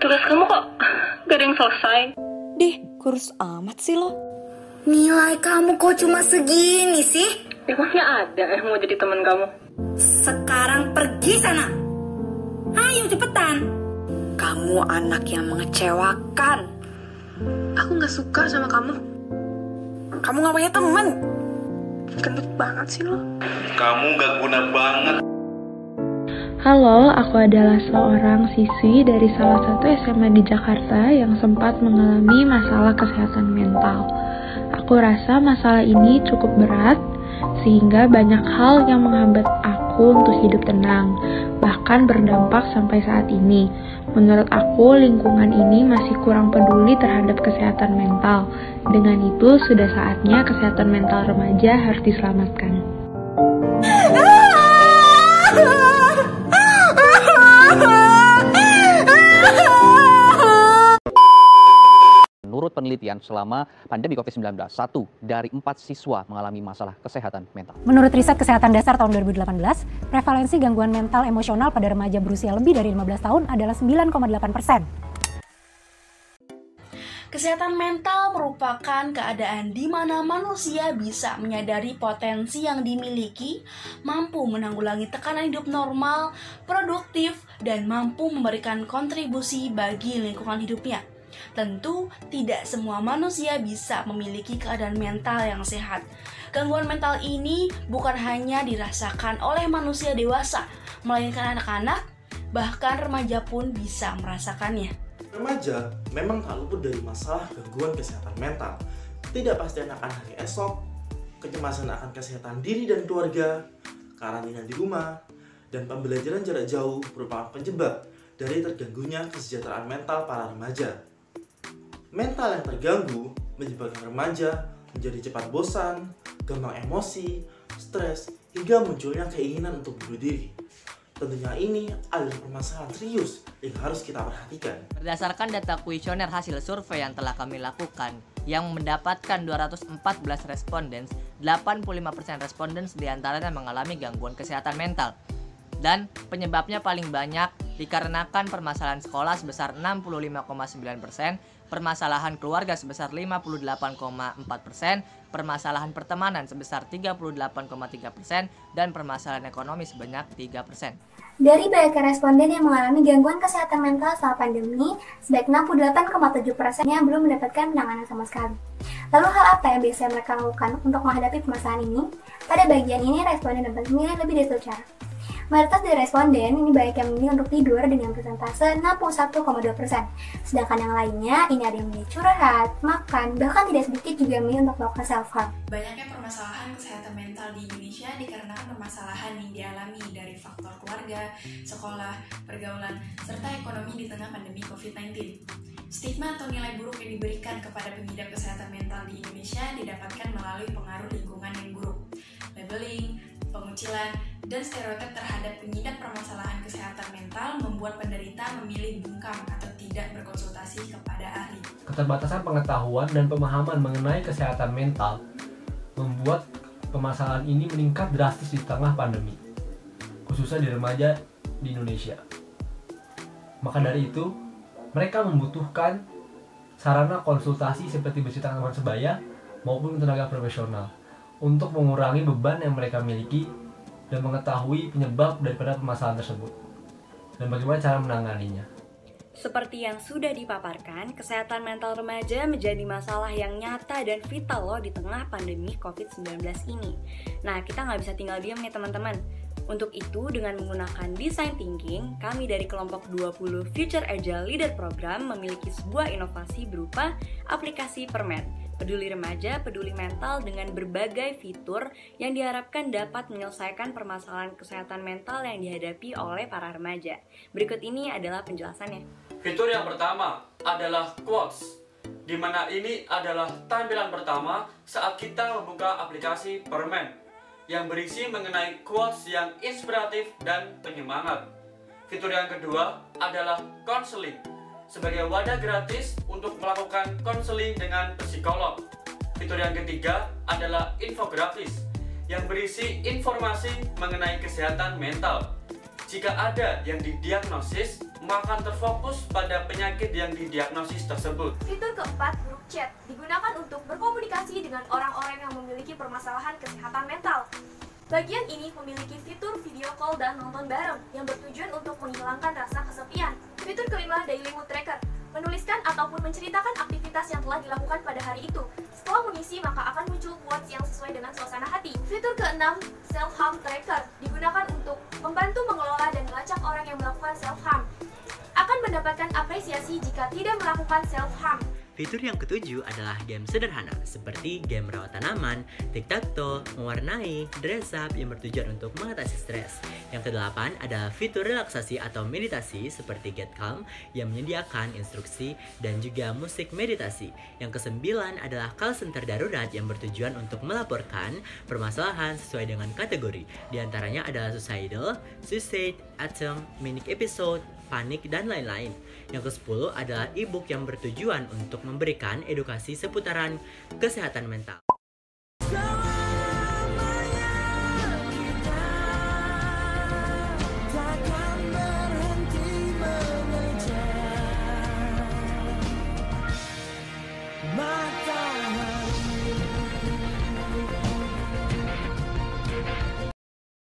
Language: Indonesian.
Tugas kamu kok gak ada yang selesai? Dih, kurus amat sih lo. Nilai kamu kok cuma segini sih? Emangnya ada mau jadi teman kamu? Sekarang pergi sana. Ayo cepetan. Kamu anak yang mengecewakan. Aku gak suka sama kamu. Kamu gak punya temen. Gendut banget sih lo. Kamu gak guna banget. Halo, aku adalah seorang siswi dari salah satu SMA di Jakarta yang sempat mengalami masalah kesehatan mental. Aku rasa masalah ini cukup berat, sehingga banyak hal yang menghambat aku untuk hidup tenang, bahkan berdampak sampai saat ini. Menurut aku, lingkungan ini masih kurang peduli terhadap kesehatan mental. Dengan itu, sudah saatnya kesehatan mental remaja harus diselamatkan. Menurut penelitian selama pandemi COVID-19, 1 dari 4 siswa mengalami masalah kesehatan mental. Menurut riset kesehatan dasar tahun 2018, prevalensi gangguan mental emosional pada remaja berusia lebih dari 15 tahun adalah 9,8%. Kesehatan mental merupakan keadaan di mana manusia bisa menyadari potensi yang dimiliki, mampu menanggulangi tekanan hidup normal, produktif, dan mampu memberikan kontribusi bagi lingkungan hidupnya. Tentu, tidak semua manusia bisa memiliki keadaan mental yang sehat. Gangguan mental ini bukan hanya dirasakan oleh manusia dewasa, melainkan anak-anak, bahkan remaja pun bisa merasakannya. Remaja memang tak luput dari masalah gangguan kesehatan mental. Ketidakpastian akan hari esok, kecemasan akan kesehatan diri dan keluarga, karantina di rumah, dan pembelajaran jarak jauh merupakan penyebab dari terganggunya kesejahteraan mental para remaja. Mental yang terganggu menyebabkan remaja menjadi cepat bosan, gampang emosi, stres, hingga munculnya keinginan untuk bunuh diri. Tentunya ini adalah permasalahan serius yang harus kita perhatikan. Berdasarkan data kuesioner hasil survei yang telah kami lakukan, yang mendapatkan 214 responden, 85% responden diantaranya mengalami gangguan kesehatan mental. Dan penyebabnya paling banyak dikarenakan permasalahan sekolah sebesar 65,9%, permasalahan keluarga sebesar 58,4%, permasalahan pertemanan sebesar 38,3%, dan permasalahan ekonomi sebanyak 3%. Dari banyaknya responden yang mengalami gangguan kesehatan mental selama pandemi, sebanyak 68,7%-nya belum mendapatkan penanganan sama sekali. Lalu hal apa yang biasa mereka lakukan untuk menghadapi permasalahan ini? Pada bagian ini, responden dapat memilih lebih dari satu cara. Mayoritas dari responden ini banyak yang memilih untuk tidur dengan persentase 61,2%. Sedangkan yang lainnya, ini ada yang memilih curhat, makan, bahkan tidak sedikit juga memilih untuk melakukan self-harm. Banyaknya permasalahan kesehatan mental di Indonesia dikarenakan permasalahan yang dialami dari faktor keluarga, sekolah, pergaulan, serta ekonomi di tengah pandemi COVID-19. Stigma atau nilai buruk yang diberikan kepada pengidap kesehatan mental di Indonesia didapatkan melalui pengaruh lingkungan yang buruk, labeling, pengucilan, dan stereotip terhadap pengidap permasalahan kesehatan mental membuat penderita memilih bungkam atau tidak berkonsultasi kepada ahli. Keterbatasan pengetahuan dan pemahaman mengenai kesehatan mental membuat permasalahan ini meningkat drastis di tengah pandemi, khususnya di remaja di Indonesia. Maka dari itu, mereka membutuhkan sarana konsultasi seperti bersihkan teman sebaya maupun tenaga profesional untuk mengurangi beban yang mereka miliki dan mengetahui penyebab daripada permasalahan tersebut dan bagaimana cara menanganinya. Seperti yang sudah dipaparkan, kesehatan mental remaja menjadi masalah yang nyata dan vital loh di tengah pandemi COVID-19 ini. Nah, kita nggak bisa tinggal diam nih teman-teman. Untuk itu, dengan menggunakan Design Thinking, kami dari kelompok 20 Future Agile Leader Program memiliki sebuah inovasi berupa aplikasi Permen, peduli remaja, peduli mental dengan berbagai fitur yang diharapkan dapat menyelesaikan permasalahan kesehatan mental yang dihadapi oleh para remaja. Berikut ini adalah penjelasannya. Fitur yang pertama adalah Quotes, di mana ini adalah tampilan pertama saat kita membuka aplikasi Permen yang berisi mengenai quotes yang inspiratif dan penyemangat. Fitur yang kedua adalah Counseling, sebagai wadah gratis untuk melakukan konseling dengan psikolog. Fitur yang ketiga adalah Infografis, yang berisi informasi mengenai kesehatan mental. Jika ada yang didiagnosis maka terfokus pada penyakit yang didiagnosis tersebut. Fitur keempat, group chat, digunakan untuk berkomunikasi dengan orang-orang yang memiliki permasalahan kesehatan mental. Bagian ini memiliki fitur video call dan nonton bareng yang bertujuan untuk menghilangkan rasa kesepian. Fitur kelima, daily mood tracker, menuliskan ataupun menceritakan aktivitas yang telah dilakukan pada hari itu. Setelah mengisi, maka akan muncul quotes yang sesuai dengan suasana hati. Fitur keenam, self-harm tracker, digunakan untuk membantu mengelola dan melacak orang yang melakukan self-harm. Akan mendapatkan apresiasi jika tidak melakukan self-harm. Fitur yang ketujuh adalah game sederhana seperti game rawat tanaman, tic-tac-toe, mewarnai, dress up yang bertujuan untuk mengatasi stres. Yang kedelapan adalah fitur relaksasi atau meditasi seperti Get Calm yang menyediakan instruksi dan juga musik meditasi. Yang kesembilan adalah call center darurat yang bertujuan untuk melaporkan permasalahan sesuai dengan kategori. Di antaranya adalah suicidal, suicide, atom, manic episode, panik, dan lain-lain. Yang ke-10 adalah e-book yang bertujuan untuk memberikan edukasi seputaran kesehatan mental.